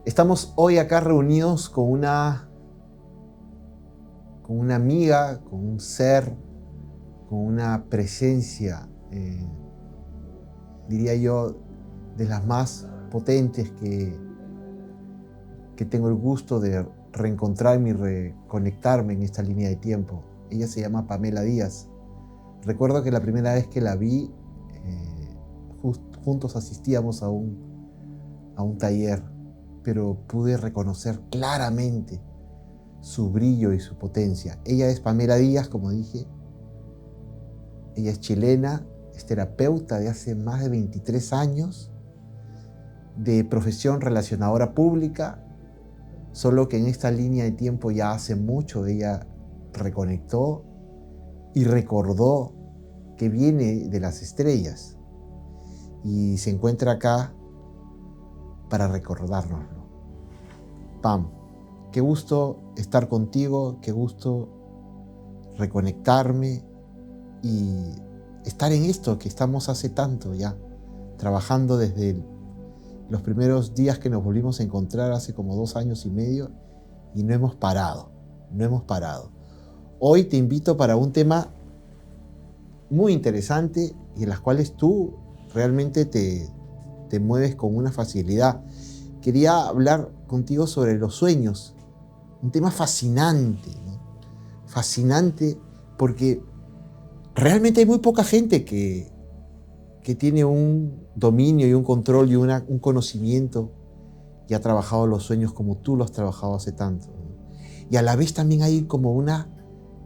Estamos hoy acá reunidos con una amiga, con un ser, con una presencia, diría yo, de las más potentes que tengo el gusto de reencontrarme y reconectarme en esta línea de tiempo. Ella se llama Pamela Díaz. Recuerdo que la primera vez que la vi, juntos asistíamos a un taller, pero pude reconocer claramente su brillo y su potencia. Ella es Pamela Díaz, como dije. Ella es chilena, es terapeuta de hace más de 23 años, de profesión relacionadora pública, solo que en esta línea de tiempo ya hace mucho ella reconectó y recordó que viene de las estrellas y se encuentra acá para recordárnoslo. Pam, qué gusto estar contigo, qué gusto reconectarme y estar en esto que estamos hace tanto ya, trabajando desde los primeros días que nos volvimos a encontrar hace como 2 años y medio y no hemos parado. Hoy te invito para un tema muy interesante y en las cuales tú realmente te mueves con una facilidad. Quería hablar contigo sobre los sueños, un tema fascinante, ¿no? Fascinante porque realmente hay muy poca gente que tiene un dominio y un control y un conocimiento y ha trabajado los sueños como tú lo has trabajado hace tanto, ¿no? Y a la vez también hay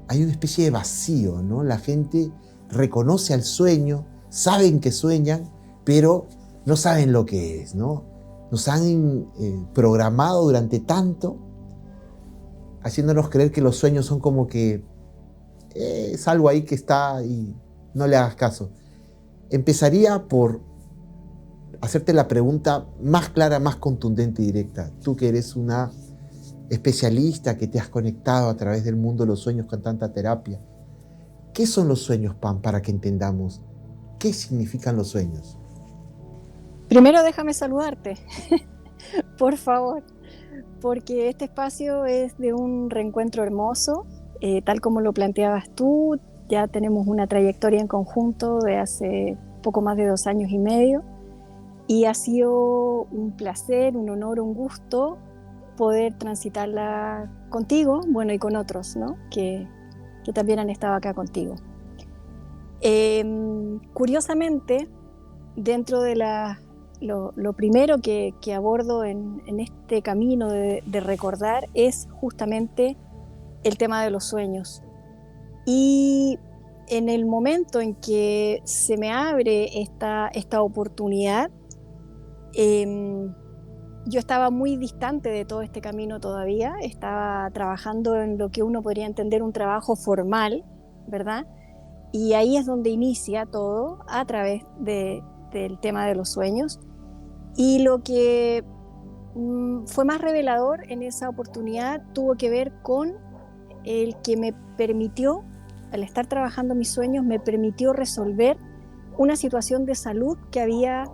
hay una especie de vacío, ¿no? La gente reconoce al sueño, saben que sueñan, pero no saben lo que es, ¿no? Nos han programado durante tanto, haciéndonos creer que los sueños son como que es algo ahí que está y no le hagas caso. Empezaría por hacerte la pregunta más clara, más contundente y directa. Tú que eres una especialista, que te has conectado a través del mundo de los sueños con tanta terapia. ¿Qué son los sueños, Pam, para que entendamos? ¿Qué significan los sueños? Primero déjame saludarte, por favor, porque este espacio es de un reencuentro hermoso, tal como lo planteabas tú. Ya tenemos una trayectoria en conjunto de hace poco más de 2 años y medio y ha sido un placer, un honor, un gusto poder transitarla contigo, bueno, y con otros, ¿no? Que también han estado acá contigo. Curiosamente, dentro de lo primero que abordo en este camino de recordar es justamente el tema de los sueños. Y en el momento en que se me abre esta oportunidad, yo estaba muy distante de todo este camino todavía, estaba trabajando en lo que uno podría entender un trabajo formal, ¿verdad? Y ahí es donde inicia todo a través del tema de los sueños. Y lo que fue más revelador en esa oportunidad tuvo que ver con el que me permitió, al estar trabajando mis sueños, me permitió resolver una situación de salud que había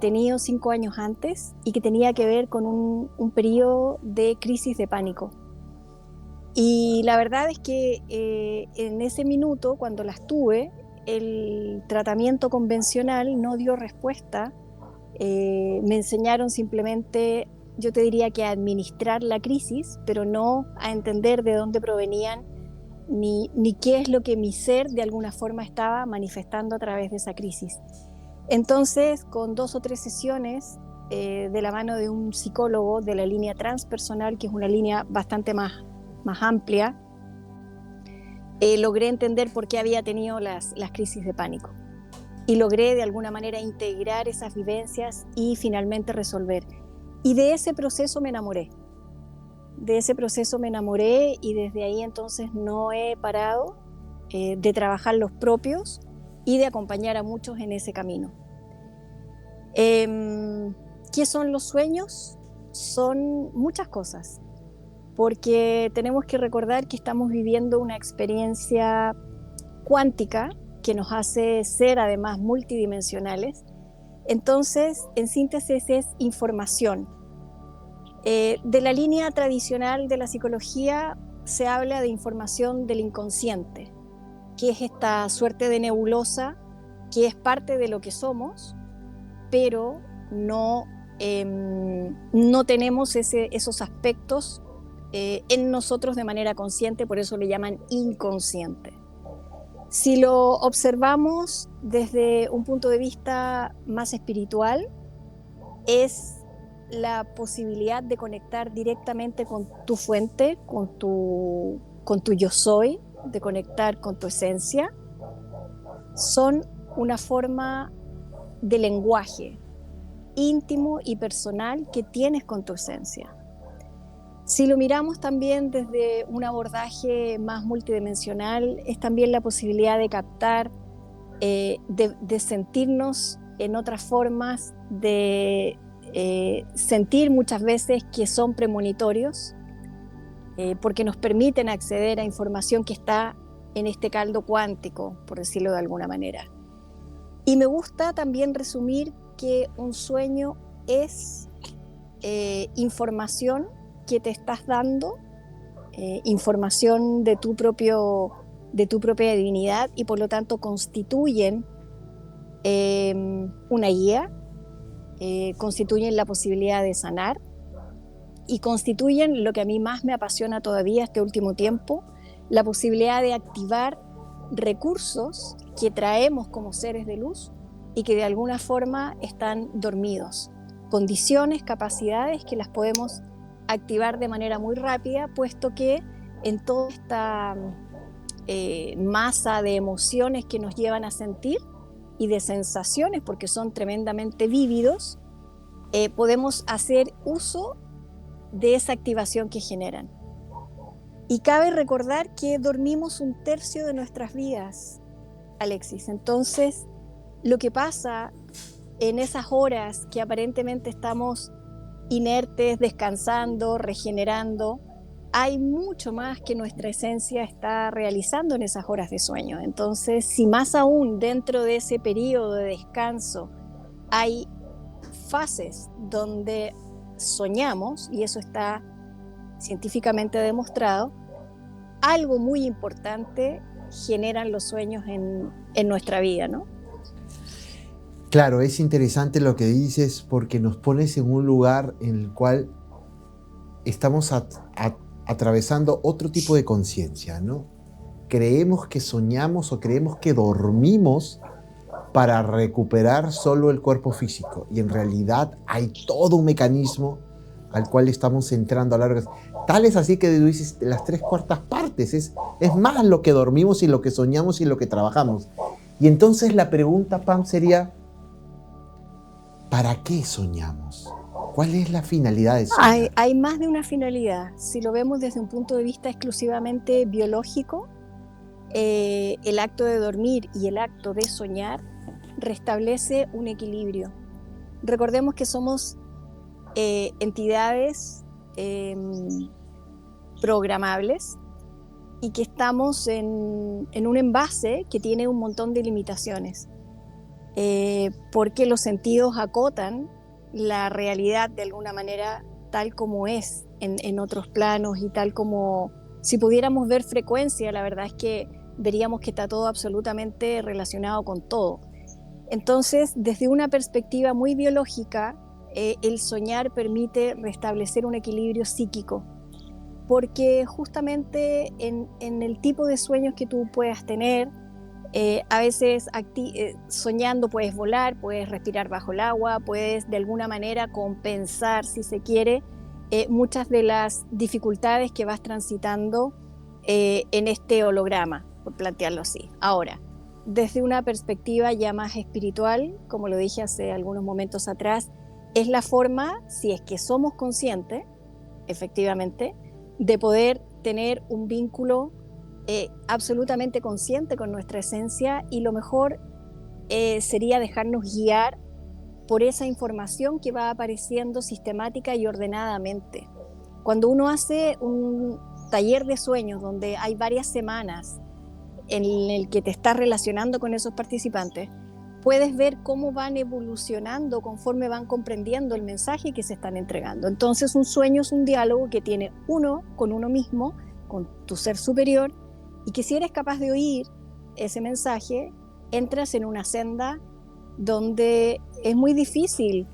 tenido 5 años antes y que tenía que ver con un periodo de crisis de pánico. Y la verdad es que en ese minuto, cuando las tuve, el tratamiento convencional no dio respuesta. Me enseñaron simplemente, yo te diría que a administrar la crisis, pero no a entender de dónde provenían ni qué es lo que mi ser de alguna forma estaba manifestando a través de esa crisis. Entonces, con 2 o 3 sesiones de la mano de un psicólogo de la línea transpersonal, que es una línea bastante más amplia, logré entender por qué había tenido las crisis de pánico. Y logré de alguna manera integrar esas vivencias y finalmente resolver. Y de ese proceso me enamoré. Y desde ahí entonces no he parado de trabajar los propios y de acompañar a muchos en ese camino. ¿Qué son los sueños? Son muchas cosas, porque tenemos que recordar que estamos viviendo una experiencia cuántica que nos hace ser además multidimensionales. Entonces, en síntesis, es información. De la línea tradicional de la psicología se habla de información del inconsciente, que es esta suerte de nebulosa que es parte de lo que somos, pero no tenemos esos aspectos en nosotros de manera consciente, por eso le llaman inconsciente. Si lo observamos desde un punto de vista más espiritual, es la posibilidad de conectar directamente con tu fuente, con tu yo soy, de conectar con tu esencia. Son una forma de lenguaje íntimo y personal que tienes con tu esencia. Si lo miramos también desde un abordaje más multidimensional, es también la posibilidad de captar, de sentirnos en otras formas, de sentir muchas veces que son premonitorios, porque nos permiten acceder a información que está en este caldo cuántico, por decirlo de alguna manera. Y me gusta también resumir que un sueño es información que te estás dando, información de tu propia divinidad, y por lo tanto constituyen una guía, constituyen la posibilidad de sanar y constituyen lo que a mí más me apasiona todavía este último tiempo, la posibilidad de activar recursos que traemos como seres de luz y que de alguna forma están dormidos, condiciones, capacidades que las podemos activar de manera muy rápida, puesto que en toda esta masa de emociones que nos llevan a sentir y de sensaciones, porque son tremendamente vívidos, podemos hacer uso de esa activación que generan. Y cabe recordar que dormimos 1/3 de nuestras vidas, Alexis. Entonces, lo que pasa en esas horas que aparentemente estamos inertes, descansando, regenerando, hay mucho más que nuestra esencia está realizando en esas horas de sueño. Entonces, si más aún dentro de ese periodo de descanso hay fases donde soñamos, y eso está científicamente demostrado, algo muy importante generan los sueños en nuestra vida, ¿no? Claro, es interesante lo que dices, porque nos pones en un lugar en el cual estamos atravesando otro tipo de conciencia, ¿no? Creemos que soñamos o creemos que dormimos para recuperar solo el cuerpo físico, y en realidad hay todo un mecanismo al cual estamos entrando a largas. Tal es así que tú dices las 3/4 partes, es más lo que dormimos y lo que soñamos y lo que trabajamos. Y entonces la pregunta, Pam, sería, ¿para qué soñamos? ¿Cuál es la finalidad de soñar? Hay más de una finalidad. Si lo vemos desde un punto de vista exclusivamente biológico, el acto de dormir y el acto de soñar restablece un equilibrio. Recordemos que somos entidades programables y que estamos en un envase que tiene un montón de limitaciones, porque los sentidos acotan la realidad de alguna manera tal como es en otros planos, y tal como si pudiéramos ver frecuencia, la verdad es que veríamos que está todo absolutamente relacionado con todo. Entonces, desde una perspectiva muy biológica, el soñar permite restablecer un equilibrio psíquico, porque justamente en el tipo de sueños que tú puedas tener, a veces soñando puedes volar, puedes respirar bajo el agua, puedes de alguna manera compensar, si se quiere, muchas de las dificultades que vas transitando en este holograma, por plantearlo así. Ahora, desde una perspectiva ya más espiritual, como lo dije hace algunos momentos atrás, es la forma, si es que somos conscientes, efectivamente, de poder tener un vínculo absolutamente consciente con nuestra esencia, y lo mejor sería dejarnos guiar por esa información que va apareciendo sistemática y ordenadamente. Cuando uno hace un taller de sueños donde hay varias semanas en el que te estás relacionando con esos participantes, puedes ver cómo van evolucionando conforme van comprendiendo el mensaje que se están entregando. Entonces un sueño es un diálogo que tiene uno con uno mismo, con tu ser superior, y que si eres capaz de oír ese mensaje, entras en una senda donde es muy difícil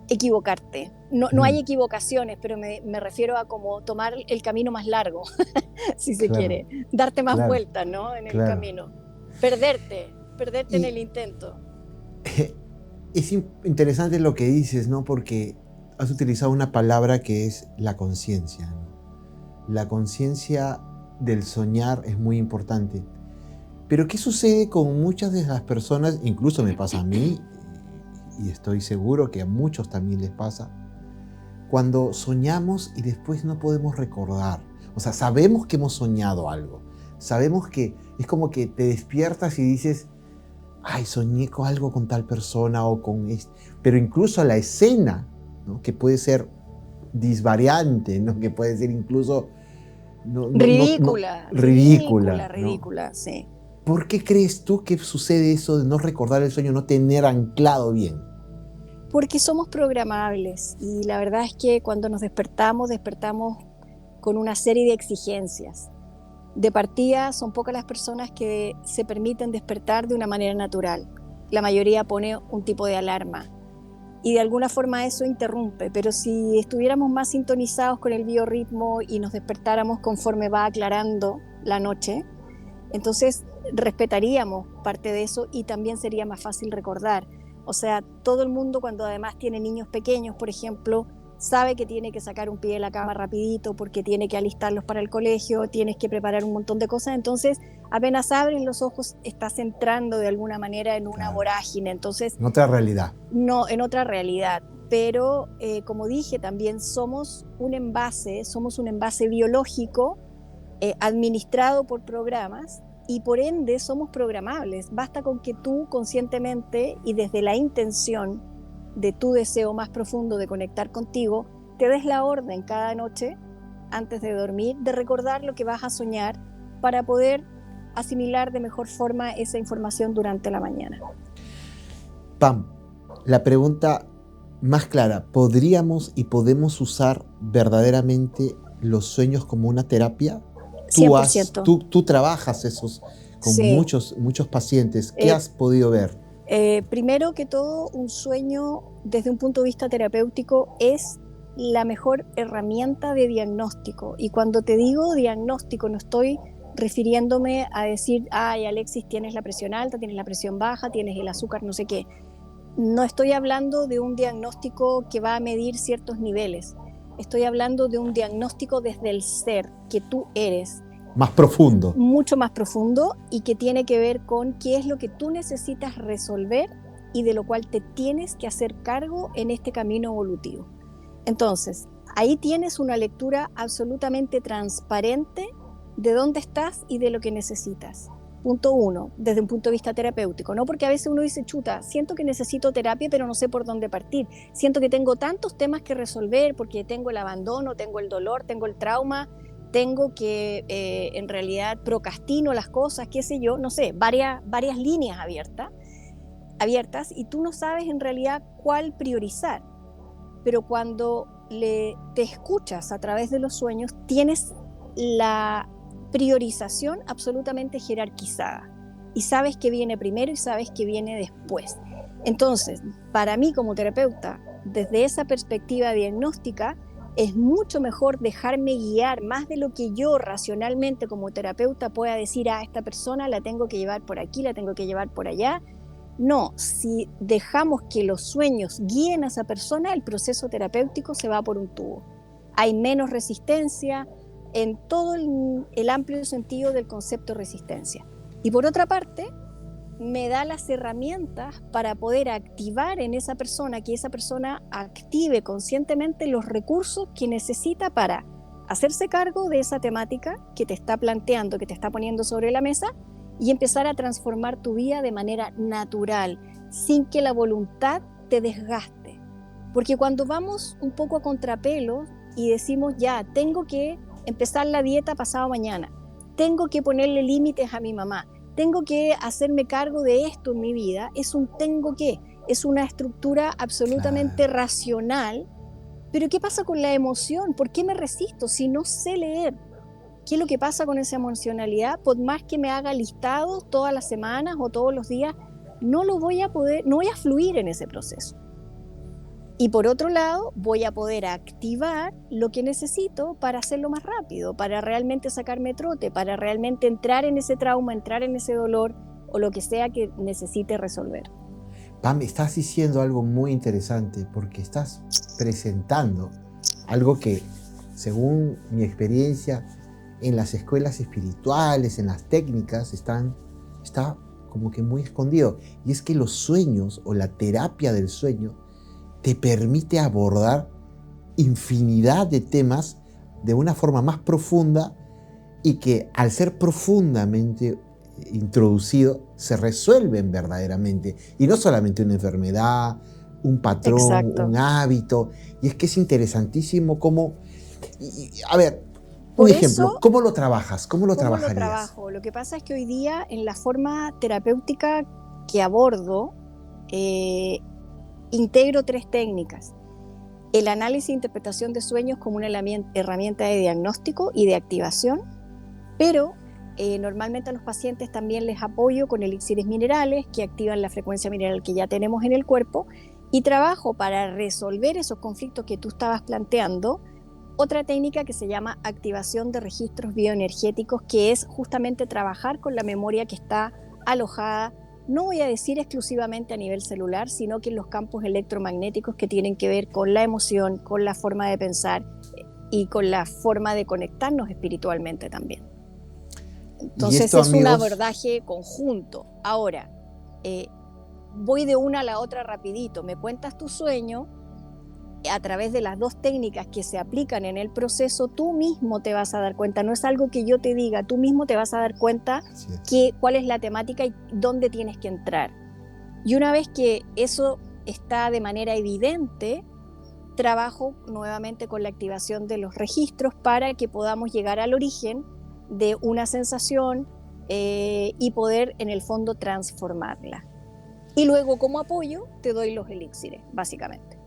equivocarte. No hay equivocaciones, pero me refiero a como tomar el camino más largo, si se quiere, darte más vueltas, ¿no? En el camino. Perderte en el intento. Es interesante lo que dices, ¿no? Porque has utilizado una palabra que es la conciencia, ¿no? La conciencia del soñar es muy importante. Pero ¿qué sucede con muchas de las personas? Incluso me pasa a mí, y estoy seguro que a muchos también les pasa, cuando soñamos y después no podemos recordar. O sea, sabemos que hemos soñado algo. Sabemos que es como que te despiertas y dices, ay, soñé con algo con tal persona o con esto. Pero incluso la escena, ¿no? Que puede ser disvariante, ¿no? Que puede ser incluso ridícula, ¿no? Sí. ¿Por qué crees tú que sucede eso de no recordar el sueño, no tener anclado bien? Porque somos programables y la verdad es que cuando nos despertamos con una serie de exigencias. De partida son pocas las personas que se permiten despertar de una manera natural. La mayoría pone un tipo de alarma y de alguna forma eso interrumpe, pero si estuviéramos más sintonizados con el biorritmo y nos despertáramos conforme va aclarando la noche, entonces respetaríamos parte de eso y también sería más fácil recordar. O sea, todo el mundo cuando además tiene niños pequeños, por ejemplo, sabe que tiene que sacar un pie de la cama rapidito porque tiene que alistarlos para el colegio, tienes que preparar un montón de cosas, entonces apenas abren los ojos estás entrando de alguna manera en una vorágine, entonces... En otra realidad. No, en otra realidad, pero como dije también somos un envase biológico administrado por programas y por ende somos programables. Basta con que tú conscientemente y desde la intención de tu deseo más profundo de conectar contigo, te des la orden cada noche antes de dormir de recordar lo que vas a soñar para poder asimilar de mejor forma esa información durante la mañana. Pam, la pregunta más clara, ¿podríamos y podemos usar verdaderamente los sueños como una terapia? 100%. Tú trabajas esos con muchos pacientes. ¿Qué has podido ver? Primero que todo, un sueño desde un punto de vista terapéutico es la mejor herramienta de diagnóstico. Y cuando te digo diagnóstico, no estoy refiriéndome a decir, ay, Alexis, tienes la presión alta, tienes la presión baja, tienes el azúcar, no sé qué. No estoy hablando de un diagnóstico que va a medir ciertos niveles. Estoy hablando de un diagnóstico desde el ser que tú eres. Más profundo. Mucho más profundo y que tiene que ver con qué es lo que tú necesitas resolver y de lo cual te tienes que hacer cargo en este camino evolutivo. Entonces, ahí tienes una lectura absolutamente transparente de dónde estás y de lo que necesitas. Punto uno, desde un punto de vista terapéutico, ¿no? Porque a veces uno dice, chuta, siento que necesito terapia, pero no sé por dónde partir. Siento que tengo tantos temas que resolver porque tengo el abandono, tengo el dolor, tengo el trauma, tengo que en realidad procrastino las cosas, qué sé yo, no sé, varias líneas abiertas y tú no sabes en realidad cuál priorizar. Pero cuando te escuchas a través de los sueños, tienes la priorización absolutamente jerarquizada y sabes qué viene primero y sabes qué viene después. Entonces, para mí como terapeuta, desde esa perspectiva diagnóstica, es mucho mejor dejarme guiar más de lo que yo racionalmente como terapeuta pueda decir, esta persona la tengo que llevar por aquí, la tengo que llevar por allá. No, si dejamos que los sueños guíen a esa persona, el proceso terapéutico se va por un tubo. Hay menos resistencia en todo el amplio sentido del concepto de resistencia. Y por otra parte, me da las herramientas para poder activar en esa persona, que esa persona active conscientemente los recursos que necesita para hacerse cargo de esa temática que te está planteando, que te está poniendo sobre la mesa y empezar a transformar tu vida de manera natural, sin que la voluntad te desgaste. Porque cuando vamos un poco a contrapelo y decimos, ya, tengo que empezar la dieta pasado mañana, tengo que ponerle límites a mi mamá, tengo que hacerme cargo de esto en mi vida, es un tengo que, es una estructura absolutamente Claro. racional. Pero ¿qué pasa con la emoción? ¿Por qué me resisto si no sé leer? ¿Qué es lo que pasa con esa emocionalidad? Por más que me haga listados todas las semanas o todos los días, no lo voy a poder, no voy a fluir en ese proceso. Y por otro lado, voy a poder activar lo que necesito para hacerlo más rápido, para realmente sacarme trote, para realmente entrar en ese trauma, entrar en ese dolor o lo que sea que necesite resolver. Pam, estás diciendo algo muy interesante porque estás presentando algo que, según mi experiencia, en las escuelas espirituales, en las técnicas, está como que muy escondido. Y es que los sueños o la terapia del sueño te permite abordar infinidad de temas de una forma más profunda y que al ser profundamente introducido se resuelven verdaderamente. Y no solamente una enfermedad, un patrón, Exacto. un hábito. Y es que es interesantísimo cómo... a ver, un Por ejemplo, eso, ¿cómo lo trabajas? ¿Cómo lo ¿cómo lo trabajarías? trabajo? Lo que pasa es que hoy día en la forma terapéutica que abordo, eh, integro 3 técnicas. El análisis e interpretación de sueños como una herramienta de diagnóstico y de activación, pero normalmente a los pacientes también les apoyo con elixires minerales que activan la frecuencia mineral que ya tenemos en el cuerpo y trabajo para resolver esos conflictos que tú estabas planteando. Otra técnica que se llama activación de registros bioenergéticos, que es justamente trabajar con la memoria que está alojada, no voy a decir exclusivamente a nivel celular, sino que en los campos electromagnéticos que tienen que ver con la emoción, con la forma de pensar y con la forma de conectarnos espiritualmente también. Y Entonces esto, es un amigos, abordaje conjunto. Ahora, eh, voy de una a la otra rapidito. Me cuentas tu sueño, a través de las 2 técnicas que se aplican en el proceso, tú mismo te vas a dar cuenta, no es algo que yo te diga, tú mismo te vas a dar cuenta así es. cuál es la temática y dónde tienes que entrar. Y una vez que eso está de manera evidente, trabajo nuevamente con la activación de los registros para que podamos llegar al origen de una sensación y poder en el fondo transformarla. Y luego como apoyo te doy los elixires, básicamente.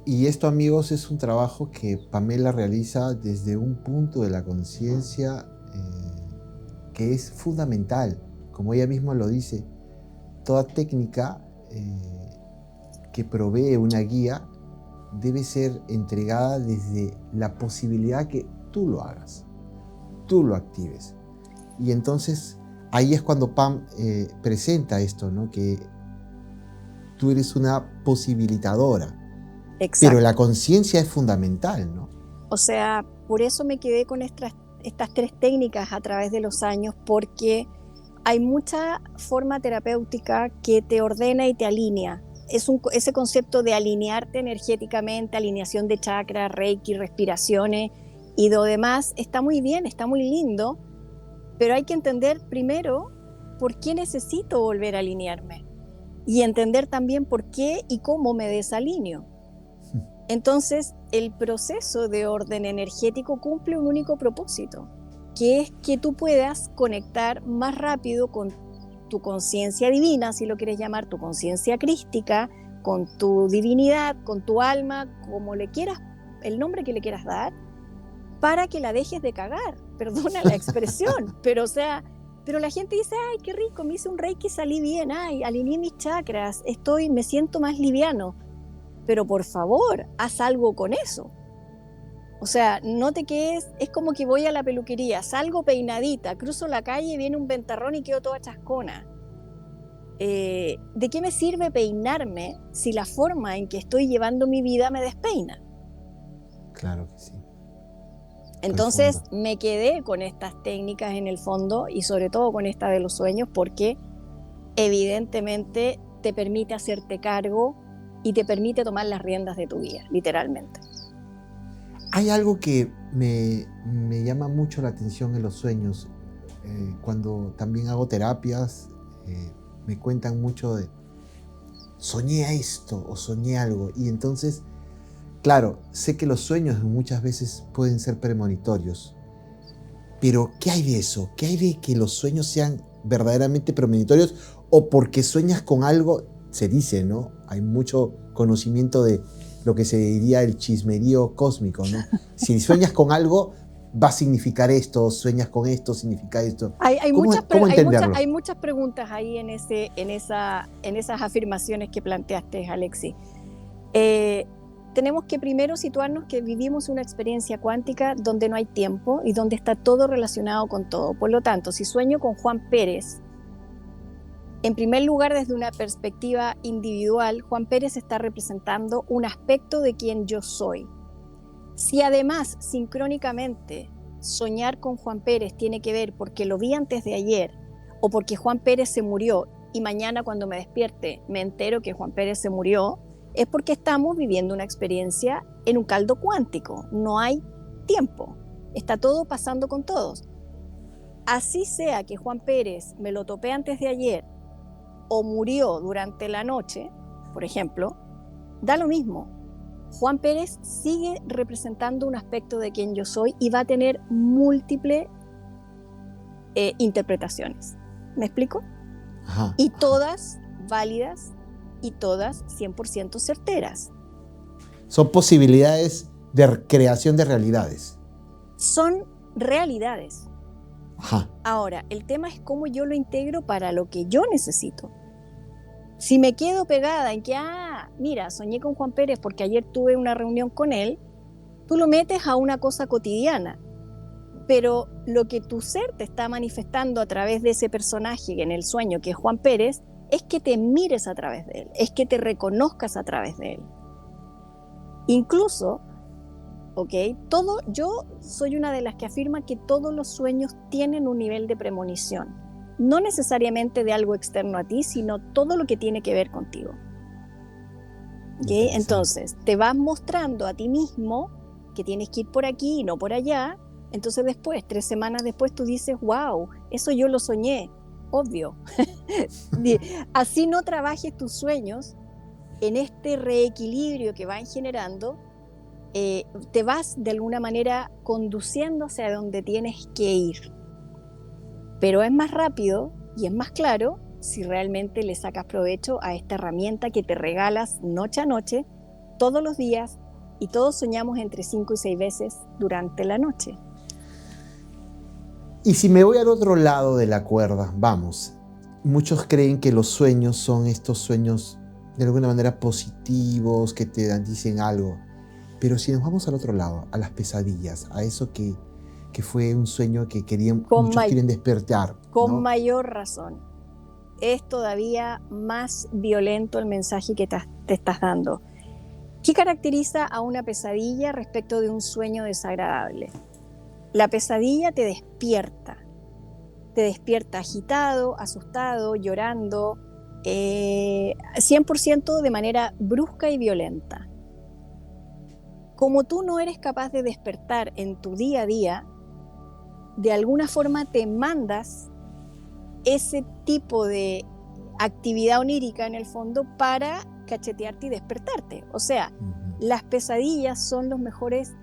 Y esto, amigos, es un trabajo que Pamela realiza desde un punto de la conciencia que es fundamental. Como ella misma lo dice, toda técnica que provee una guía debe ser entregada desde la posibilidad que tú lo hagas, tú lo actives. Y entonces ahí es cuando Pam presenta esto, ¿no? Que tú eres una posibilitadora, pero la Exacto. conciencia es fundamental, ¿no? O sea, por eso me quedé con estas 3 técnicas a través de los años, porque hay mucha forma terapéutica que te ordena y te alinea. Ese concepto de alinearte energéticamente, alineación de chakras, reiki, respiraciones y lo demás, está muy bien, está muy lindo, pero hay que entender primero por qué necesito volver a alinearme y entender también por qué y cómo me desalineo. Entonces, el proceso de orden energético cumple un único propósito, que es que tú puedas conectar más rápido con tu conciencia divina, si lo quieres llamar, tu conciencia crística, con tu divinidad, con tu alma, como le quieras, el nombre que le quieras dar, para que la dejes de cagar, perdona la expresión, pero o sea, pero la gente dice, ay, qué rico, me hice un reiki, salí bien, ay, alineé mis chakras, me siento más liviano, pero por favor, haz algo con eso. O sea, no te quedes, es como que voy a la peluquería, salgo peinadita, cruzo la calle, viene un ventarrón y quedo toda chascona. ¿De qué me sirve peinarme si la forma en que estoy llevando mi vida me despeina? Claro que sí. Entonces Profundo. me quedé con estas técnicas en el fondo y sobre todo con esta de los sueños porque evidentemente te permite hacerte cargo y te permite tomar las riendas de tu vida, literalmente. Hay algo que me llama mucho la atención en los sueños. Cuando también hago terapias, me cuentan mucho de soñé esto o soñé algo. Y entonces, claro, sé que los sueños muchas veces pueden ser premonitorios. Pero, ¿qué hay de eso? ¿Qué hay de que los sueños sean verdaderamente premonitorios o porque sueñas con algo, se dice, ¿no? Hay mucho conocimiento de lo que se diría el chismerío cósmico, ¿no? Si sueñas con algo, va a significar esto, sueñas con esto, significa esto. ¿Cómo entenderlo? Hay muchas preguntas ahí en esas afirmaciones que planteaste, Alexis. Tenemos que primero situarnos que vivimos una experiencia cuántica donde no hay tiempo y donde está todo relacionado con todo. Por lo tanto, si sueño con Juan Pérez, en primer lugar, desde una perspectiva individual, Juan Pérez está representando un aspecto de quien yo soy. Si además, sincrónicamente, soñar con Juan Pérez tiene que ver porque lo vi antes de ayer o porque Juan Pérez se murió y mañana cuando me despierte me entero que Juan Pérez se murió, es porque estamos viviendo una experiencia en un caldo cuántico. No hay tiempo. Está todo pasando con todos. Así sea que Juan Pérez me lo topé antes de ayer o murió durante la noche, por ejemplo, da lo mismo. Juan Pérez sigue representando un aspecto de quien yo soy y va a tener múltiples interpretaciones. ¿Me explico? Ajá, y todas válidas y todas 100% certeras. Son posibilidades de creación de realidades. Son realidades. Ajá. Ahora, el tema es cómo yo lo integro para lo que yo necesito. Si me quedo pegada en que, mira, soñé con Juan Pérez porque ayer tuve una reunión con él, tú lo metes a una cosa cotidiana. Pero lo que tu ser te está manifestando a través de ese personaje en el sueño, que es Juan Pérez, es que te mires a través de él, es que te reconozcas a través de él. Incluso, yo soy una de las que afirma que todos los sueños tienen un nivel de premonición. No necesariamente de algo externo a ti, sino todo lo que tiene que ver contigo. Entonces, te vas mostrando a ti mismo que tienes que ir por aquí y no por allá. Entonces después, 3 semanas después, tú dices, wow, eso yo lo soñé. Obvio. Así no trabajes tus sueños en este reequilibrio que van generando, te vas de alguna manera conduciendo hacia donde tienes que ir. Pero es más rápido y es más claro si realmente le sacas provecho a esta herramienta que te regalas noche a noche, todos los días, y todos soñamos entre 5 y 6 veces durante la noche. Y si me voy al otro lado de la cuerda, vamos, muchos creen que los sueños son estos sueños de alguna manera positivos, que te dicen algo. Pero si nos vamos al otro lado, a las pesadillas, a eso que fue un sueño que muchos quieren despertar, ¿no? Con mayor razón. Es todavía más violento el mensaje que te estás dando. ¿Qué caracteriza a una pesadilla respecto de un sueño desagradable? La pesadilla te despierta agitado, asustado, llorando, 100% de manera brusca y violenta. Como tú no eres capaz de despertar en tu día a día, de alguna forma te mandas ese tipo de actividad onírica en el fondo para cachetearte y despertarte. O sea, las pesadillas son los mejores,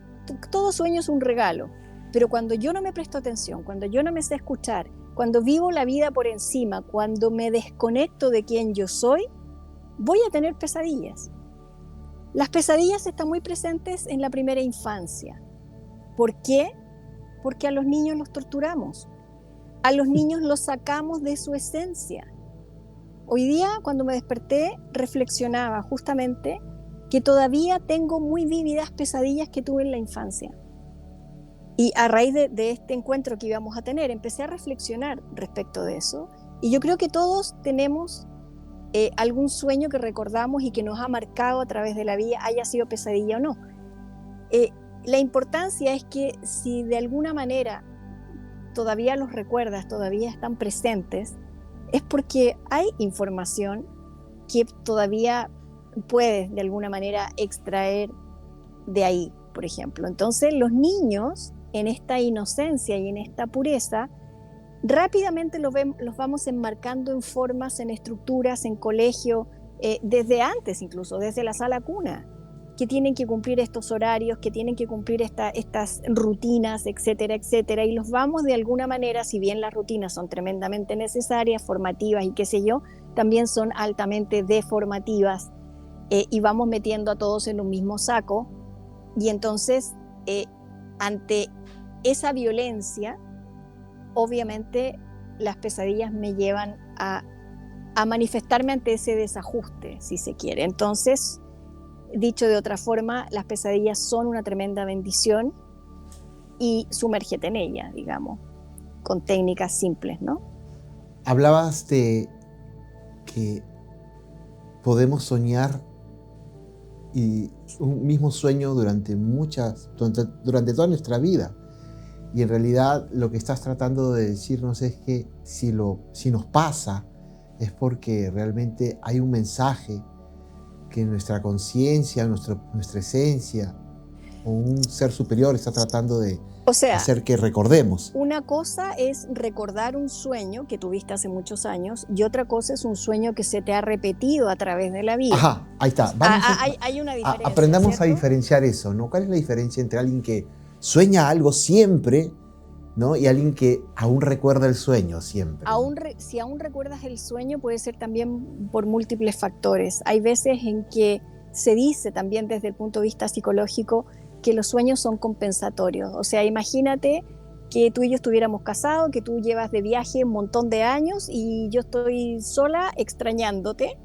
todo sueño es un regalo, pero cuando yo no me presto atención, cuando yo no me sé escuchar, cuando vivo la vida por encima, cuando me desconecto de quien yo soy, voy a tener pesadillas. Las pesadillas están muy presentes en la primera infancia. ¿Por qué? Porque a los niños los torturamos. A los niños los sacamos de su esencia. Hoy día, cuando me desperté, reflexionaba justamente que todavía tengo muy vívidas pesadillas que tuve en la infancia. Y a raíz de este encuentro que íbamos a tener, empecé a reflexionar respecto de eso. Y yo creo que todos tenemos algún sueño que recordamos y que nos ha marcado a través de la vida, haya sido pesadilla o no. La importancia es que si de alguna manera todavía los recuerdas, todavía están presentes, es porque hay información que todavía puedes de alguna manera extraer de ahí, por ejemplo. Entonces los niños, en esta inocencia y en esta pureza, rápidamente los vamos enmarcando en formas, en estructuras, en colegio, desde antes incluso, desde la sala cuna. que tienen que cumplir estos horarios, que tienen que cumplir estas rutinas, etcétera, etcétera, y los vamos de alguna manera, si bien las rutinas son tremendamente necesarias, formativas y qué sé yo, también son altamente deformativas, y vamos metiendo a todos en un mismo saco, y entonces, ante esa violencia, obviamente las pesadillas me llevan a manifestarme ante ese desajuste, si se quiere. Entonces, dicho de otra forma, las pesadillas son una tremenda bendición y sumérgete en ella, digamos, con técnicas simples, ¿no? Hablabas de que podemos soñar y un mismo sueño durante toda nuestra vida. Y en realidad lo que estás tratando de decirnos es que si nos pasa es porque realmente hay un mensaje que nuestra conciencia, nuestra esencia o un ser superior está tratando de hacer que recordemos. Una cosa es recordar un sueño que tuviste hace muchos años y otra cosa es un sueño que se te ha repetido a través de la vida. Ajá, ahí está. Hay una diferencia. Aprendamos, ¿cierto?, a diferenciar eso, ¿no? ¿Cuál es la diferencia entre alguien que sueña algo siempre, ¿no?, y alguien que aún recuerda el sueño siempre? Si aún recuerdas el sueño, puede ser también por múltiples factores. Hay veces en que se dice también desde el punto de vista psicológico que los sueños son compensatorios. O sea, imagínate que tú y yo estuviéramos casados, que tú llevas de viaje un montón de años y yo estoy sola extrañándote.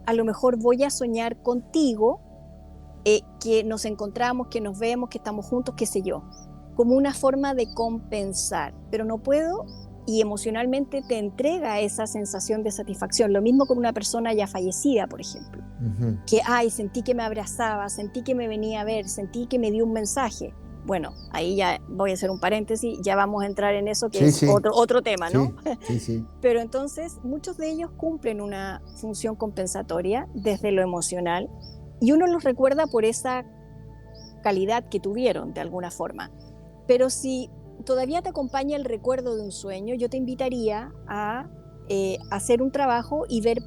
A lo mejor voy a soñar contigo, que nos encontramos, que nos vemos, que estamos juntos, qué sé yo, como una forma de compensar, pero no puedo, y emocionalmente te entrega esa sensación de satisfacción. Lo mismo con una persona ya fallecida, por ejemplo, que sentí que me abrazaba, sentí que me venía a ver, sentí que me dio un mensaje. Bueno, ahí ya voy a hacer un paréntesis, ya vamos a entrar en eso, que es otro tema, ¿no? Sí. Pero entonces muchos de ellos cumplen una función compensatoria desde lo emocional y uno los recuerda por esa calidad que tuvieron de alguna forma. Pero si todavía te acompaña el recuerdo de un sueño, yo te invitaría a hacer un trabajo y ver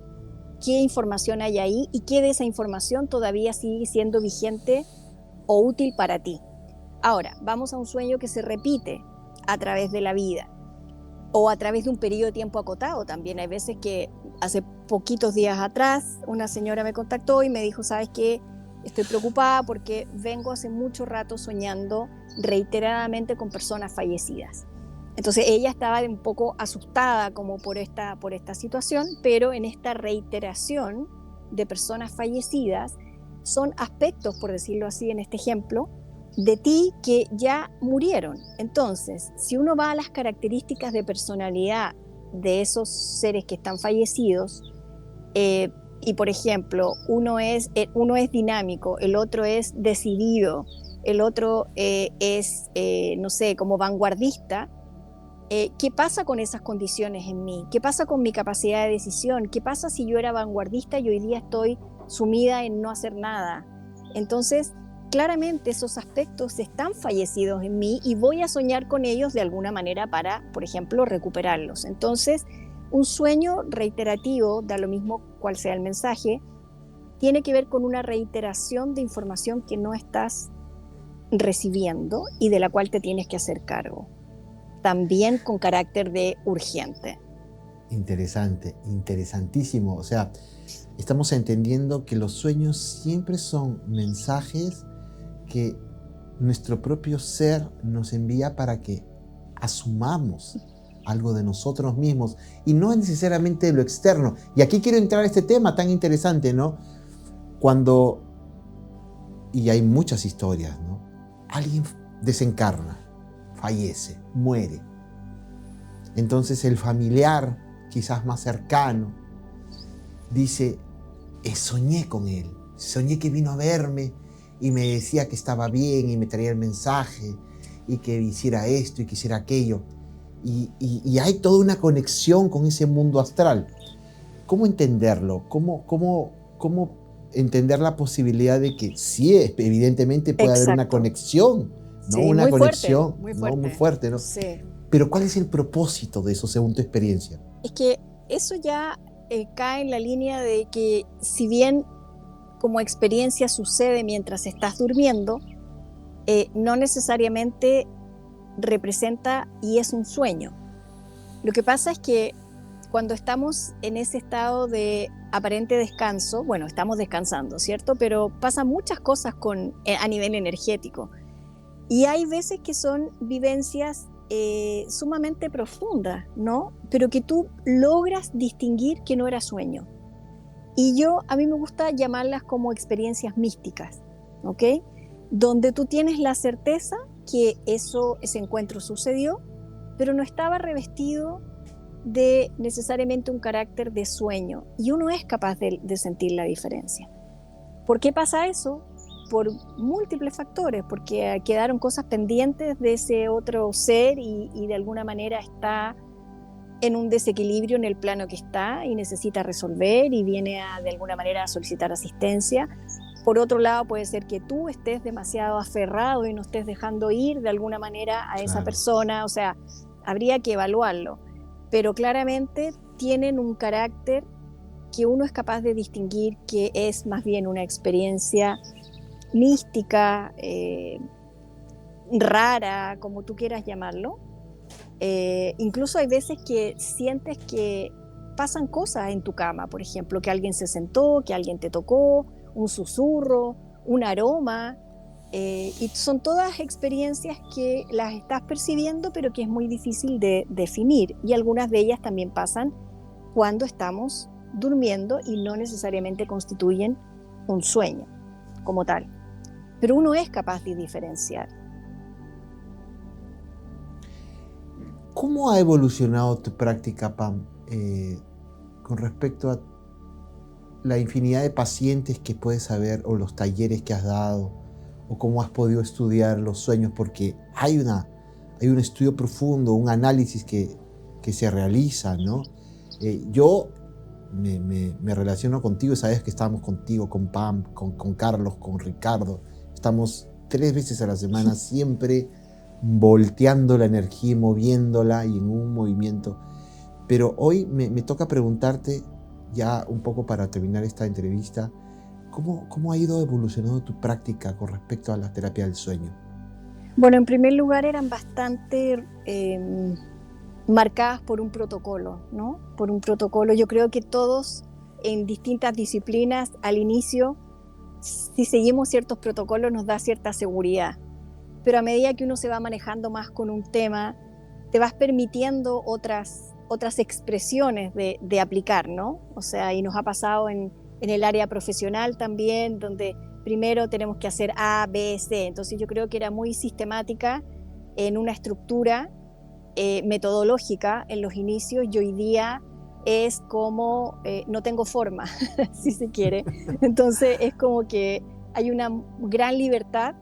qué información hay ahí y qué de esa información todavía sigue siendo vigente o útil para ti. Ahora, vamos a un sueño que se repite a través de la vida o a través de un periodo de tiempo acotado. También hay veces que hace poquitos días atrás una señora me contactó y me dijo, ¿sabes qué? Estoy preocupada porque vengo hace mucho rato soñando reiteradamente con personas fallecidas. Entonces ella estaba un poco asustada como por esta situación, pero en esta reiteración de personas fallecidas son aspectos, por decirlo así en este ejemplo, de ti que ya murieron. Entonces, si uno va a las características de personalidad de esos seres que están fallecidos, y por ejemplo, uno es dinámico, el otro es decidido, el otro es, no sé, como vanguardista, ¿qué pasa con esas condiciones en mí? ¿Qué pasa con mi capacidad de decisión? ¿Qué pasa si yo era vanguardista y hoy día estoy sumida en no hacer nada? Entonces, claramente esos aspectos están fallecidos en mí y voy a soñar con ellos de alguna manera para, por ejemplo, recuperarlos. Entonces, un sueño reiterativo, da lo mismo cuál sea el mensaje, tiene que ver con una reiteración de información que no estás recibiendo y de la cual te tienes que hacer cargo. También con carácter de urgente. Interesante, interesantísimo. O sea, estamos entendiendo que los sueños siempre son mensajes que nuestro propio ser nos envía para que asumamos algo de nosotros mismos y no necesariamente de lo externo. Y aquí quiero entrar a este tema tan interesante, ¿no? Y hay muchas historias, ¿no? Alguien desencarna, fallece, muere. Entonces el familiar, quizás más cercano, dice, soñé con él, soñé que vino a verme y me decía que estaba bien y me traía el mensaje y que hiciera esto y que hiciera aquello. Y hay toda una conexión con ese mundo astral. ¿Cómo entenderlo? ¿Cómo entender la posibilidad de que sí, evidentemente puede haber una conexión? ¿No? Sí, una muy conexión fuerte, ¿no? Muy fuerte, ¿no? Sí. Pero ¿cuál es el propósito de eso según tu experiencia? Es que eso ya cae en la línea de que, si bien como experiencia sucede mientras estás durmiendo, no necesariamente representa y es un sueño. Lo que pasa es que cuando estamos en ese estado de aparente descanso, bueno, estamos descansando, ¿cierto? Pero pasan muchas cosas a nivel energético. Y hay veces que son vivencias sumamente profundas, ¿no? Pero que tú logras distinguir que no era sueño. Y a mí me gusta llamarlas como experiencias místicas, ¿ok? Donde tú tienes la certeza que ese encuentro sucedió, pero no estaba revestido de necesariamente un carácter de sueño. Y uno es capaz de sentir la diferencia. ¿Por qué pasa eso? Por múltiples factores, porque quedaron cosas pendientes de ese otro ser y de alguna manera está en un desequilibrio en el plano que está y necesita resolver y viene de alguna manera a solicitar asistencia. Por otro lado, puede ser que tú estés demasiado aferrado y no estés dejando ir de alguna manera a esa persona, o sea, habría que evaluarlo. Pero claramente tienen un carácter que uno es capaz de distinguir que es más bien una experiencia mística, rara, como tú quieras llamarlo. Incluso hay veces que sientes que pasan cosas en tu cama, por ejemplo, que alguien se sentó, que alguien te tocó, un susurro, un aroma, y son todas experiencias que las estás percibiendo, pero que es muy difícil de definir, y algunas de ellas también pasan cuando estamos durmiendo y no necesariamente constituyen un sueño como tal, pero uno es capaz de diferenciar. ¿Cómo ha evolucionado tu práctica, Pam, con respecto a la infinidad de pacientes que puedes saber o los talleres que has dado o cómo has podido estudiar los sueños? Porque hay un estudio profundo, un análisis que se realiza, ¿no? Yo me relaciono contigo, sabes que estamos contigo, con Pam, con Carlos, con Ricardo. Estamos 3 veces a la semana siempre volteando la energía y moviéndola y en un movimiento. Pero hoy me toca preguntarte, ya un poco para terminar esta entrevista, ¿cómo ha ido evolucionando tu práctica con respecto a la terapia del sueño? Bueno, en primer lugar eran bastante marcadas por un protocolo, ¿no? Por un protocolo. Yo creo que todos en distintas disciplinas al inicio, si seguimos ciertos protocolos, nos da cierta seguridad. Pero a medida que uno se va manejando más con un tema, te vas permitiendo otras expresiones de aplicar, ¿no? O sea, y nos ha pasado en el área profesional también, donde primero tenemos que hacer A, B, C. Entonces yo creo que era muy sistemática en una estructura metodológica en los inicios, y hoy día es como no tengo forma, si se quiere. Entonces es como que hay una gran libertad.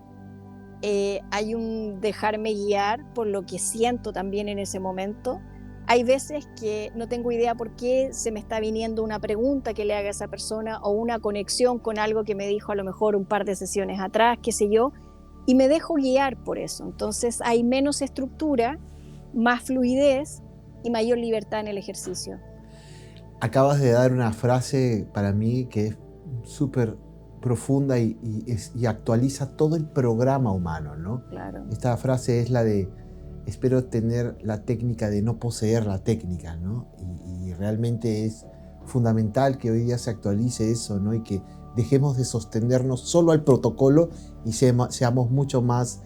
Hay un dejarme guiar por lo que siento también en ese momento. Hay veces que no tengo idea por qué se me está viniendo una pregunta que le haga a esa persona o una conexión con algo que me dijo a lo mejor un par de sesiones atrás, qué sé yo, y me dejo guiar por eso. Entonces hay menos estructura, más fluidez y mayor libertad en el ejercicio. Acabas de dar una frase para mí que es súper profunda y actualiza todo el programa humano, ¿no? Claro. Esta frase es la de: espero tener la técnica de no poseer la técnica, ¿no? Y realmente es fundamental que hoy día se actualice eso, ¿no? Y que dejemos de sostenernos solo al protocolo y seamos mucho más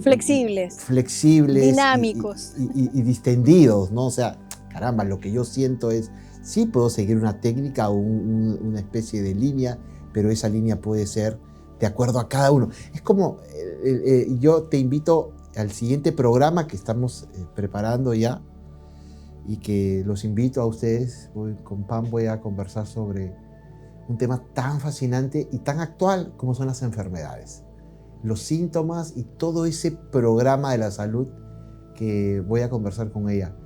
flexibles, dinámicos y distendidos, ¿no? O sea, caramba, lo que yo siento es, sí puedo seguir una técnica o una especie de línea, pero esa línea puede ser de acuerdo a cada uno. Es como, yo te invito al siguiente programa que estamos preparando ya, y que los invito a ustedes. Con Pam voy a conversar sobre un tema tan fascinante y tan actual como son las enfermedades, los síntomas y todo ese programa de la salud que voy a conversar con ella.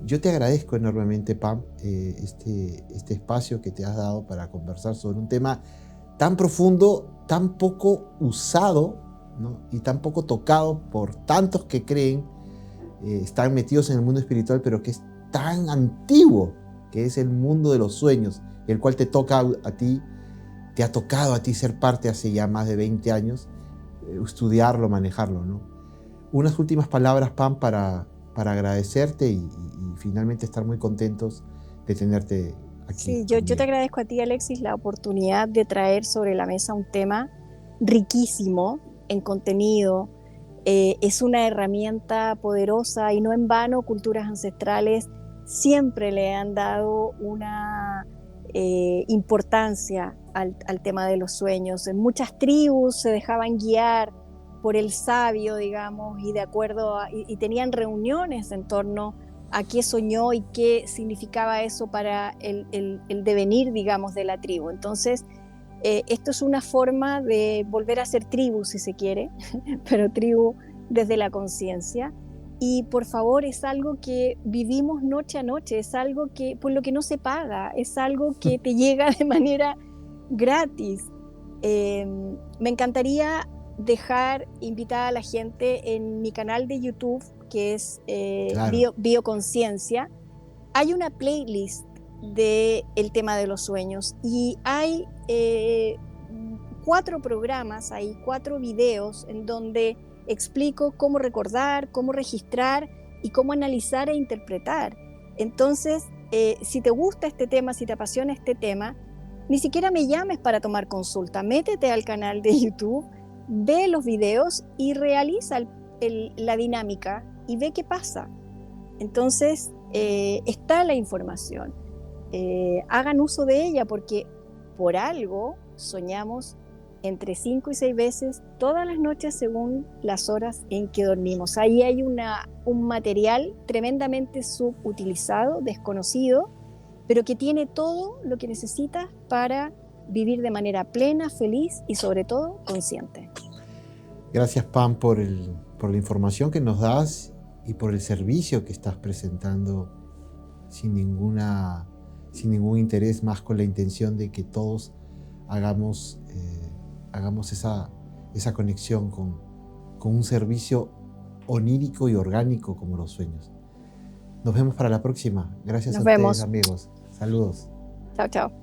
Yo te agradezco enormemente, Pam, este espacio que te has dado para conversar sobre un tema tan profundo, tan poco usado, ¿no? Y tan poco tocado por tantos que creen están metidos en el mundo espiritual, pero que es tan antiguo, que es el mundo de los sueños, el cual te toca a ti te ha tocado a ti ser parte hace ya más de 20 años, estudiarlo, manejarlo, ¿no? Unas últimas palabras, Pam, para agradecerte y finalmente estar muy contentos de tenerte aquí Sí, yo te conmigo. agradezco a ti, Alexis, la oportunidad de traer sobre la mesa un tema riquísimo en contenido. Es una herramienta poderosa y no en vano culturas ancestrales siempre le han dado una importancia al tema de los sueños. En muchas tribus se dejaban guiar por el sabio, digamos, y de acuerdo y tenían reuniones en torno a qué soñó y qué significaba eso para el devenir, digamos, de la tribu. Entonces, esto es una forma de volver a ser tribu, si se quiere, pero tribu desde la conciencia. Y por favor, es algo que vivimos noche a noche, es algo que por lo que no se paga, es algo que te llega de manera gratis. Me encantaría dejar invitada a la gente en mi canal de YouTube, que es Claro, Bioconciencia. Hay una playlist del tema de los sueños y hay 4 programas, hay 4 videos en donde explico cómo recordar, cómo registrar y cómo analizar e interpretar. Entonces, si te gusta este tema, si te apasiona este tema, ni siquiera me llames para tomar consulta, métete al canal de YouTube, ve los videos y realiza la dinámica y ve qué pasa. Entonces, está la información. Hagan uso de ella porque por algo soñamos entre 5 y 6 veces todas las noches según las horas en que dormimos. Ahí hay un material tremendamente subutilizado, desconocido, pero que tiene todo lo que necesitas para vivir de manera plena, feliz y sobre todo consciente. gracias, Pam, por la información que nos das y por el servicio que estás presentando sin ningún interés, más con la intención de que todos hagamos esa conexión con un servicio onírico y orgánico como los sueños. Nos vemos para la próxima. Gracias a Nos ustedes, vemos. amigos. Saludos. Chao, chao.